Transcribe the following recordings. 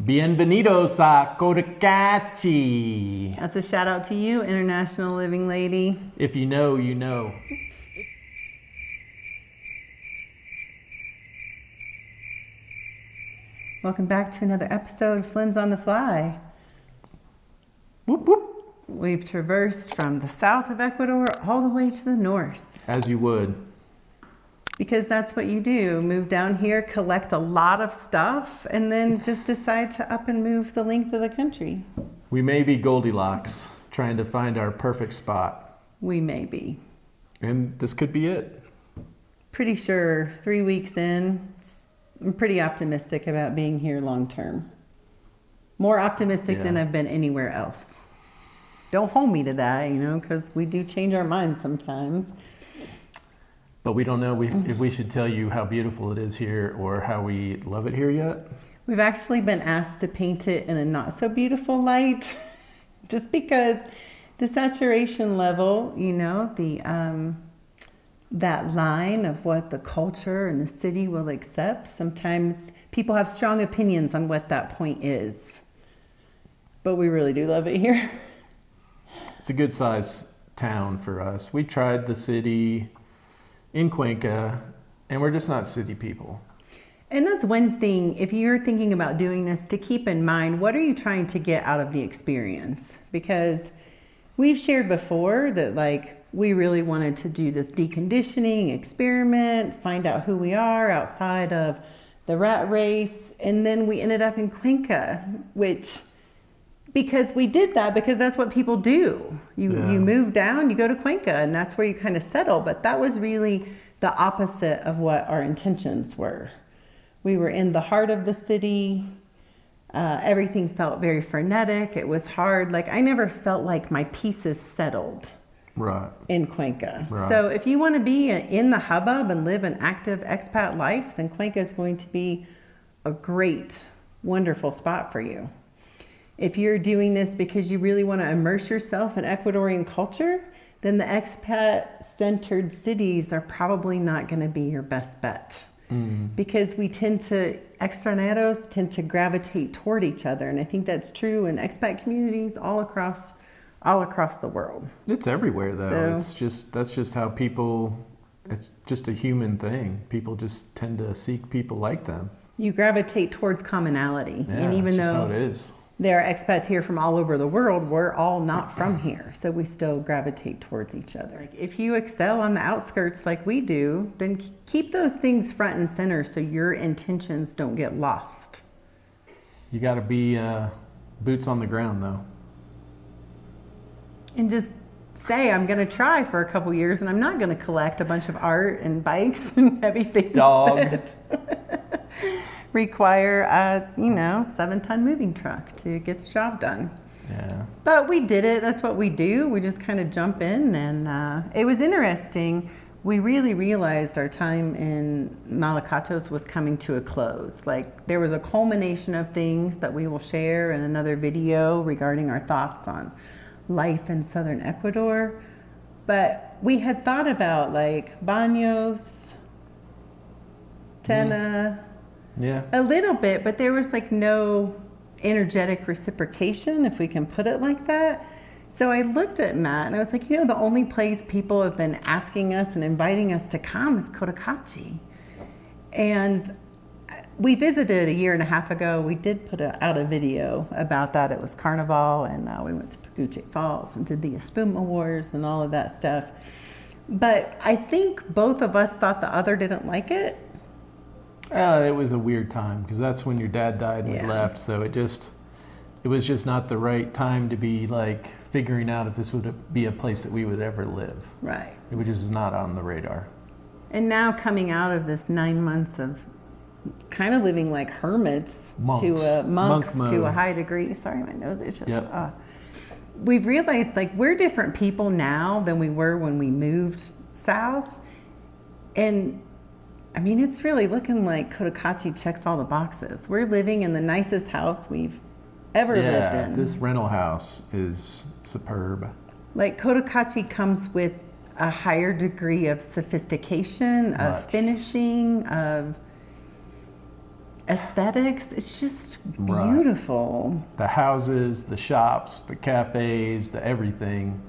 Bienvenidos a Cotacachi. That's a shout out to you, International Living Lady. If you know, you know. Welcome back to another episode of Flynns on the Fly. Whoop, whoop. We've traversed from the south of Ecuador all the way to the north. As you would. Because that's what you do. Move down here, collect a lot of stuff, and then just decide to up and move the length of the country. We may be Goldilocks, trying to find our perfect spot. We may be. And this could be it. Pretty sure 3 weeks in, I'm pretty optimistic about being here long term. More optimistic than I've been anywhere else. Don't hold me to that, because we do change our minds sometimes. But we don't know if we should tell you how beautiful it is here or how we love it here yet. We've actually been asked to paint it in a not so beautiful light, just because the saturation level, that line of what the culture and the city will accept. Sometimes people have strong opinions on what that point is, but we really do love it here. It's a good size town for us. We tried the city in Cuenca, and we're just not city people. And that's one thing, if you're thinking about doing this, to keep in mind, what are you trying to get out of the experience? Because we've shared before that we really wanted to do this deconditioning experiment, find out who we are outside of the rat race, and then we ended up in Cuenca, because we did that because that's what people do. You move down, you go to Cuenca, and that's where you kind of settle. But that was really the opposite of what our intentions were. We were in the heart of the city. Everything felt very frenetic. It was hard. I never felt like my pieces settled in Cuenca. Right. So if you want to be in the hubbub and live an active expat life, then Cuenca is going to be a great, wonderful spot for you. If you're doing this because you really want to immerse yourself in Ecuadorian culture, then the expat-centered cities are probably not going to be your best bet. Because extranjeros tend to gravitate toward each other. And I think that's true in expat communities all across the world. It's everywhere, though. That's just how people, it's just a human thing. People just tend to seek people like them. You gravitate towards commonality. Yeah, and even that's though just how it is. There are expats here from all over the world, we're all not from here, so we still gravitate towards each other. If you excel on the outskirts like we do, then keep those things front and center so your intentions don't get lost. You got to be boots on the ground, though. And just say, I'm going to try for a couple years, and I'm not going to collect a bunch of art and bikes and heavy things. Dog. Require a 7-ton moving truck to get the job done. Yeah. But we did it. That's what we do. We just kind of jump in, and it was interesting. We really realized our time in Malacatos was coming to a close. There was a culmination of things that we will share in another video regarding our thoughts on life in Southern Ecuador. But we had thought about Baños, Tena, a little bit, but there was no energetic reciprocation, if we can put it like that. So I looked at Matt and I was like, the only place people have been asking us and inviting us to come is Cotacachi. And we visited a year and a half ago. We did put out a video about that. It was Carnival, and we went to Paguche Falls and did the Espuma Wars and all of that stuff. But I think both of us thought the other didn't like it. It was a weird time because that's when your dad died and we left. So it was just not the right time to be figuring out if this would be a place that we would ever live. Right. It was just not on the radar. And now coming out of this 9 months of kind of living like hermits to a high degree. Sorry, my nose is just. We've realized we're different people now than we were when we moved south, and I mean, it's really looking like Cotacachi checks all the boxes. We're living in the nicest house we've ever lived in. This rental house is superb. Cotacachi comes with a higher degree of sophistication, of finishing, of aesthetics, it's just beautiful. Right. The houses, the shops, the cafes, the everything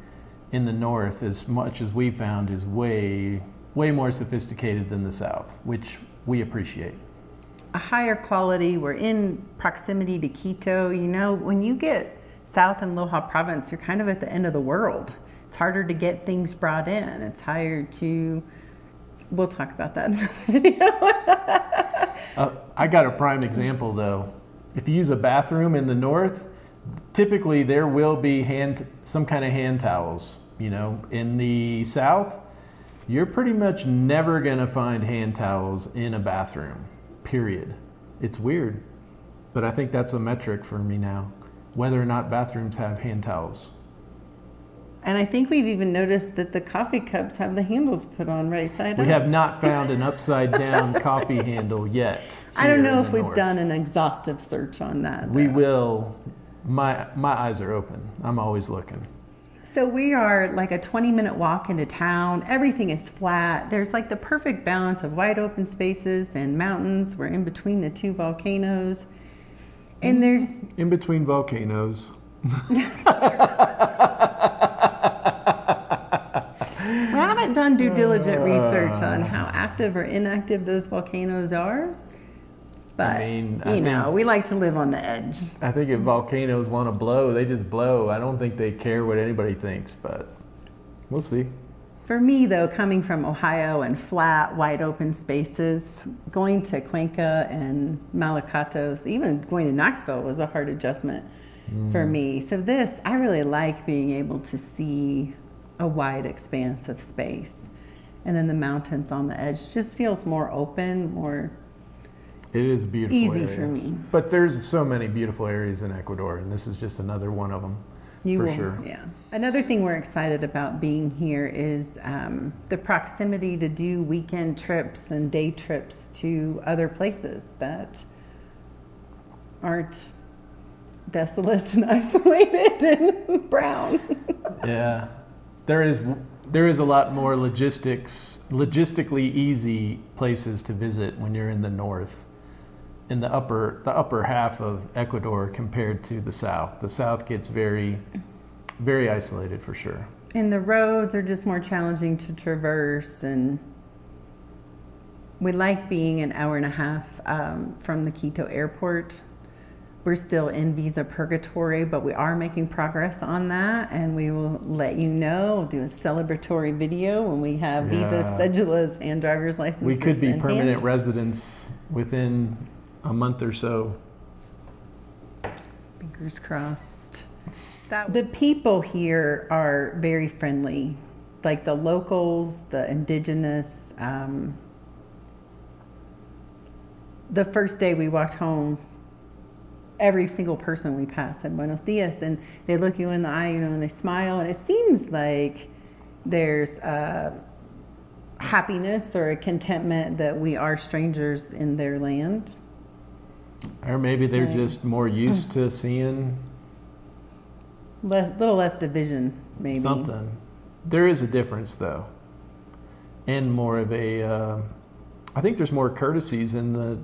in the north, as much as we found, is way more sophisticated than the south, which we appreciate. A higher quality. We're in proximity to Quito. You know, when you get south in Loja province, you're kind of at the end of the world. It's harder to get things brought in. It's higher to, we'll talk about that in another video. I got a prime example though. If you use a bathroom in the north, typically there will be some kind of hand towels. You know, in the south, you're pretty much never gonna find hand towels in a bathroom, period. It's weird, but I think that's a metric for me now, whether or not bathrooms have hand towels. And I think we've even noticed that the coffee cups have the handles put on right side up. We have not found an upside down coffee handle yet. I don't know if we've done an exhaustive search on that, though. We will. My eyes are open. I'm always looking. So we are like a 20-minute walk into town. Everything is flat. There's like the perfect balance of wide open spaces and mountains. We're in between the two volcanoes. And there's... In between volcanoes. We haven't done due diligent research on how active or inactive those volcanoes are. But, you know, we like to live on the edge. I think if volcanoes want to blow, they just blow. I don't think they care what anybody thinks, but we'll see. For me, though, coming from Ohio and flat, wide open spaces, going to Cuenca and Malacatos, even going to Knoxville was a hard adjustment for me. So this, I really like being able to see a wide expanse of space. And then the mountains on the edge just feels more open, more... It is a beautiful easy area. For me. But there's so many beautiful areas in Ecuador, and this is just another one of them, sure. Yeah. Another thing we're excited about being here is the proximity to do weekend trips and day trips to other places that aren't desolate and isolated and brown. Yeah. There is a lot more logistically easy places to visit when you're in the north. In the upper half of Ecuador compared to the south. The south gets very, very isolated for sure. And the roads are just more challenging to traverse, and we like being an hour and a half from the Quito airport. We're still in visa purgatory, but we are making progress on that, and we will let you know. We'll do a celebratory video when we have visas, cedulas, and driver's licenses. We could be permanent residents within a month or so. Fingers crossed. The people here are very friendly, like the locals, the indigenous. The first day we walked home, every single person we passed said buenos dias, and they look you in the eye, you know, and they smile, and it seems like there's happiness or a contentment that we are strangers in their land. Or maybe they're just more used to seeing little less division, maybe. Something. There is a difference, though, and more of a. I think there's more courtesies in the.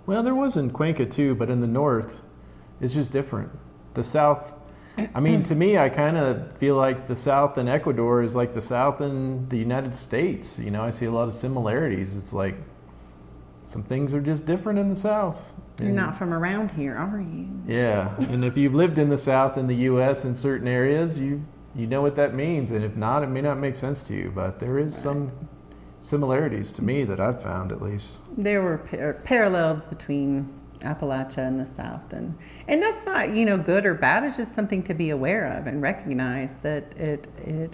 Well, there was in Cuenca too, but in the north, it's just different. The south. I mean, to me, I kind of feel like the south in Ecuador is like the south in the United States. You know, I see a lot of similarities. It's like some things are just different in the south. You're not from around here, are you? Yeah, and if you've lived in the South in the U.S. in certain areas, you know what that means, and if not, it may not make sense to you, but there is some similarities to me that I've found, at least. There were parallels between Appalachia and the South, and that's not, you know, good or bad. It's just something to be aware of and recognize that it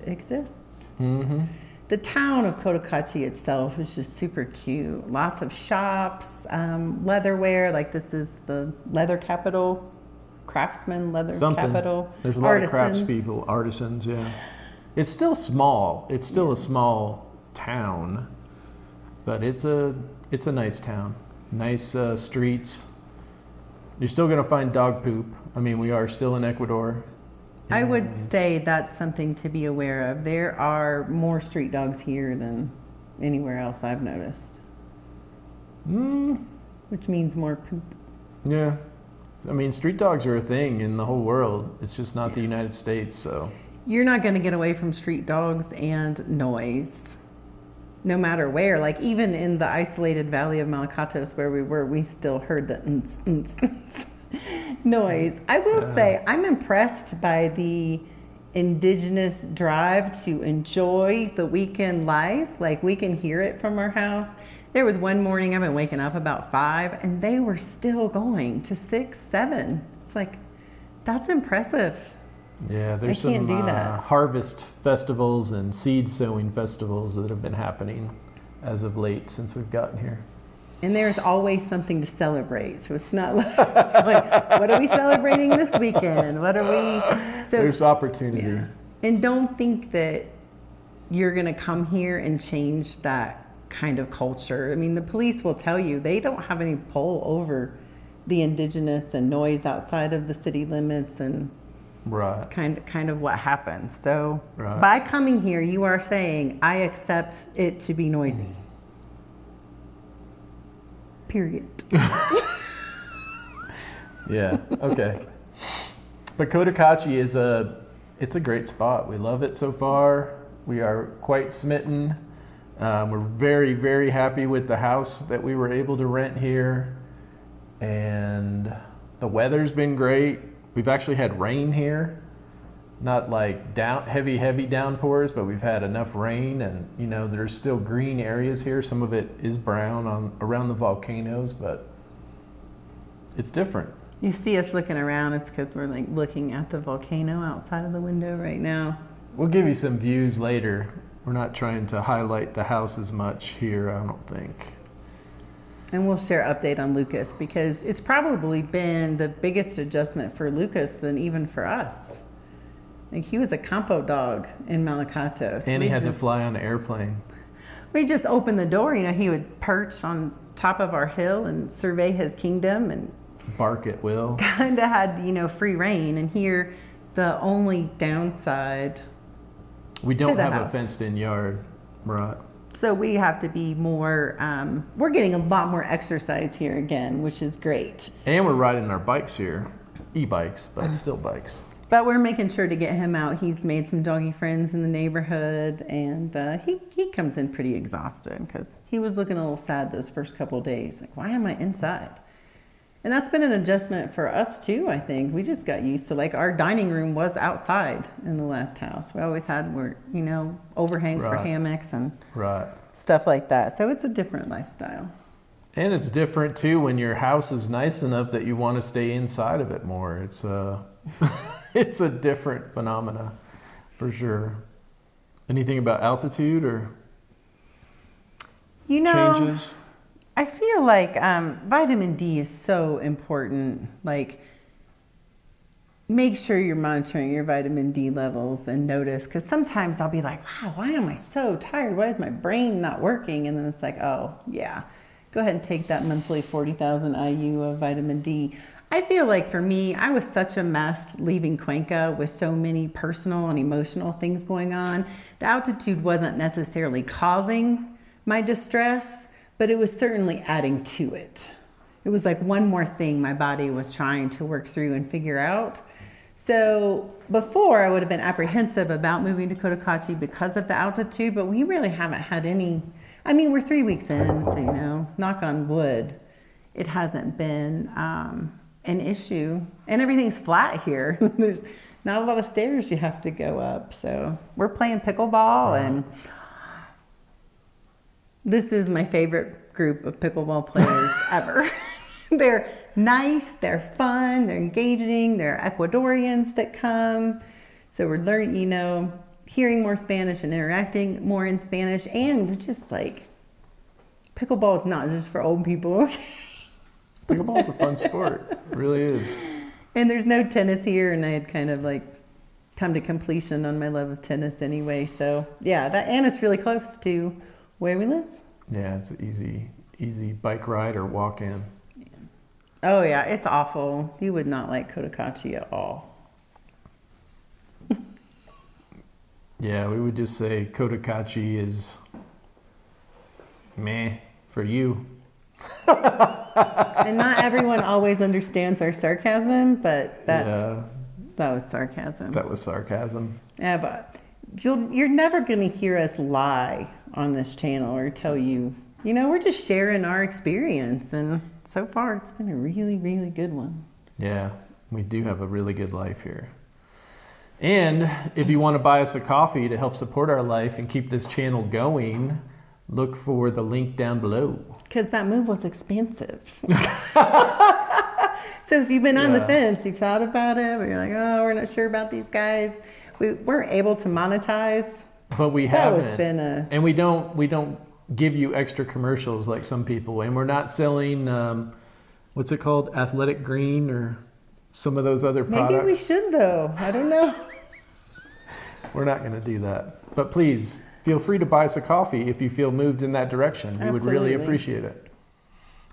exists. Mm-hmm. The town of Cotacachi itself is just super cute. Lots of shops, leatherware, like this is the leather capital, craftsman leather capital. There's a lot of craftspeople, artisans, yeah. It's still small. It's still a small town, but it's a nice town. Nice streets. You're still going to find dog poop. I mean, we are still in Ecuador. I would say that's something to be aware of. There are more street dogs here than anywhere else I've noticed. which means more poop. Yeah. I mean, street dogs are a thing in the whole world. It's just not the United States, so. You're not going to get away from street dogs and noise, no matter where. Like, even in the isolated valley of Malacatos where we were, we still heard the noise. I will say, I'm impressed by the indigenous drive to enjoy the weekend life. Like, we can hear it from our house. There was one morning, I've been waking up about 5, and they were still going to 6, 7. It's like, that's impressive. Yeah, there's some harvest festivals and seed sowing festivals that have been happening as of late since we've gotten here. And there's always something to celebrate. So it's not like, what are we celebrating this weekend? What are we? So, there's opportunity. Yeah. And don't think that you're going to come here and change that kind of culture. I mean, the police will tell you they don't have any pull over the indigenous and noise outside of the city limits and right. kind of what happens. So by coming here, you are saying, I accept it to be noisy. Period. Yeah, okay. But Cotacachi it's a great spot. We love it so far. We are quite smitten. We're very, very happy with the house that we were able to rent here. And the weather's been great. We've actually had rain here. Not like heavy downpours, but we've had enough rain, and you know, there's still green areas here. Some of it is brown around the volcanoes, but it's different. You see us looking around, it's because we're like looking at the volcano outside of the window right now. We'll give you some views later. We're not trying to highlight the house as much here, I don't think. And we'll share update on Lucas, because it's probably been the biggest adjustment for Lucas than even for us. Like, he was a campo dog in Malacatos. And he had to fly on an airplane. We just opened the door, you know, he would perch on top of our hill and survey his kingdom and bark at will. Kind of had, you know, free reign. And here, the only downside, we don't have a fenced in yard, right? So we have to be more, we're getting a lot more exercise here again, which is great. And we're riding our bikes here, e-bikes, but still bikes. But we're making sure to get him out. He's made some doggy friends in the neighborhood, and he comes in pretty exhausted because he was looking a little sad those first couple of days. Like, why am I inside? And that's been an adjustment for us too, I think. We just got used to, like, our dining room was outside in the last house. We always had, you know, overhangs for hammocks and stuff like that. So it's a different lifestyle. And it's different too when your house is nice enough that you want to stay inside of it more. It's it's a different phenomena for sure. Anything about altitude or changes? I feel like vitamin D is so important. Like, make sure you're monitoring your vitamin D levels and notice, because sometimes I'll be like, wow, why am I so tired? Why is my brain not working? And then it's like, oh yeah, go ahead and take that monthly 40,000 IU of vitamin D. I feel like for me, I was such a mess leaving Cuenca with so many personal and emotional things going on. The altitude wasn't necessarily causing my distress, but it was certainly adding to it. It was like one more thing my body was trying to work through and figure out. So before, I would have been apprehensive about moving to Cotacachi because of the altitude, but we really haven't had any. I mean, we're 3 weeks in, so, you know, knock on wood, it hasn't been an issue. And everything's flat here. There's not a lot of stairs you have to go up. So we're playing pickleball, and this is my favorite group of pickleball players ever. They're nice, they're fun, they're engaging, they're Ecuadorians that come. So we're learning, you know, hearing more Spanish and interacting more in Spanish. And we're just like, pickleball is not just for old people. Pickleball is a fun sport. It really is. And there's no tennis here, and I had kind of like come to completion on my love of tennis anyway. So yeah, and it's really close to where we live. Yeah, it's an easy bike ride or walk in. Yeah. Oh yeah, it's awful. You would not like Cotacachi at all. Yeah, we would just say Cotacachi is meh for you. And not everyone always understands our sarcasm, but that was sarcasm. That was sarcasm. Yeah, but you're never going to hear us lie on this channel or tell you, you know, we're just sharing our experience. And so far, it's been a really, really good one. Yeah, we do have a really good life here. And if you want to buy us a coffee to help support our life and keep this channel going, look for the link down below. Because that move was expensive. So if you've been on the fence, you've thought about it, but you're like, oh, we're not sure about these guys. We weren't able to monetize. But we haven't. That has been and we don't give you extra commercials like some people. And we're not selling, what's it called? Athletic Green or some of those other products. Maybe we should though. I don't know. We're not going to do that. But please, feel free to buy us a coffee if you feel moved in that direction. We would really appreciate it.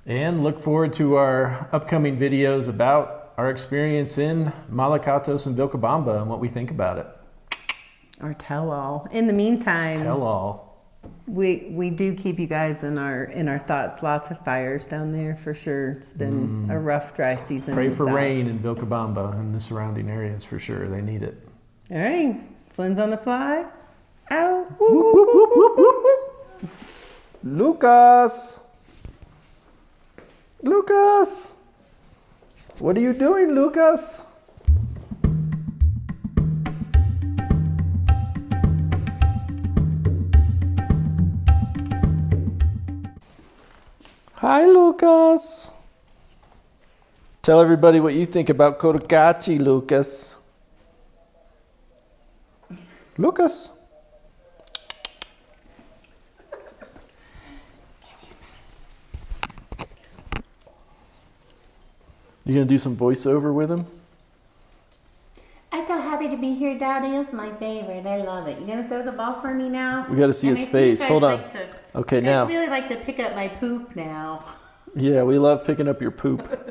And look forward to our upcoming videos about our experience in Malacatos and Vilcabamba and what we think about it. Or tell all. In the meantime, tell all. We do keep you guys in our thoughts. Lots of fires down there for sure. It's been a rough dry season. Pray for rain in Vilcabamba and the surrounding areas for sure. They need it. All right. Flynns on the fly. Ow. Whoop, whoop, whoop, whoop, whoop, whoop. Lucas. Lucas. What are you doing, Lucas? Hi, Lucas. Tell everybody what you think about Cotacachi, Lucas. Lucas. You gonna do some voiceover with him? I'm so happy to be here, Daddy. It's my favorite. I love it. You gonna throw the ball for me now? We gotta see his face. Hold on. Okay, now. I really like to pick up my poop now. Yeah, we love picking up your poop.